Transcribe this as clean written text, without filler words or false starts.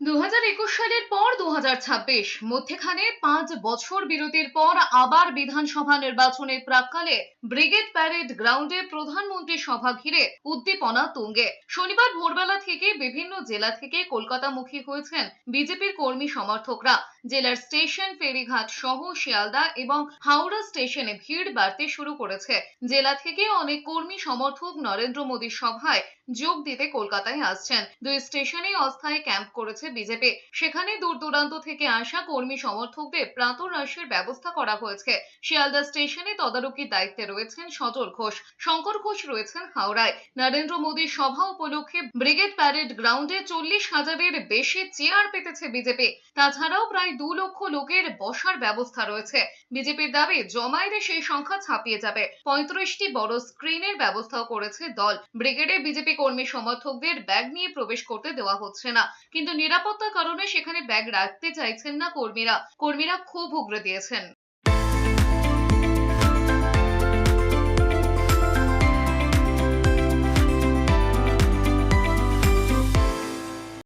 2021 সালের পর 2026 মধ্যেখানে 5 বছর বিরতির পর আবার বিধানসভা নির্বাচনের প্রাক্কালে ব্রিগেড প্যারেড গ্রাউন্ডে প্রধানমন্ত্রী সভা ঘিরে উদ্দীপনা তুঙ্গে। শনিবার ভোরবেলা থেকে বিভিন্ন জেলা থেকে কলকাতামুখী হয়েছেন বিজেপির কর্মী সমর্থকরা। জেলার স্টেশন, ফেরিঘাট সহ শিয়ালদা এবং হাওড়া স্টেশনে ভিড় বাড়তে শুরু করেছে। জেলা থেকে অনেক কর্মী সমর্থক নরেন্দ্র মোদীর সভায় যোগ দিতে কলকাতায় আসছেন। দুই স্টেশনে অস্থায়ী ক্যাম্প করেছে বিজেপি। সেখানে দূর দূরান্ত থেকে আসা কর্মী সমর্থকদের প্রাতরাশের ব্যবস্থা করা হয়েছে। শিয়ালদা স্টেশনে তদারকির দায়িত্বে রয়েছেন সজল ঘোষ, শঙ্কর ঘোষ রয়েছেন হাওড়ায়। নরেন্দ্র মোদীর সভা উপলক্ষে ব্রিগেড প্যারেড গ্রাউন্ডে 40,000-এর বেশি চেয়ার পেতেছে বিজেপি। তাছাড়াও প্রায় 2 লক্ষ লোকের বসার ব্যবস্থা রয়েছে। বিজেপির দাবি জমায়েতে সেই সংখ্যা ছাপিয়ে যাবে। 35টি বড় স্ক্রিনের ব্যবস্থাও করেছে দল। ব্রিগেডে বিজেপি কর্মী সমর্থকদের ব্যাগ নিয়ে প্রবেশ করতে দেওয়া হচ্ছে না, কিন্তু নিরাপত্তার কারণে সেখানে ব্যাগ রাখতে চাইছেন না কর্মীরা ক্ষোভ উগরে দিয়েছেন।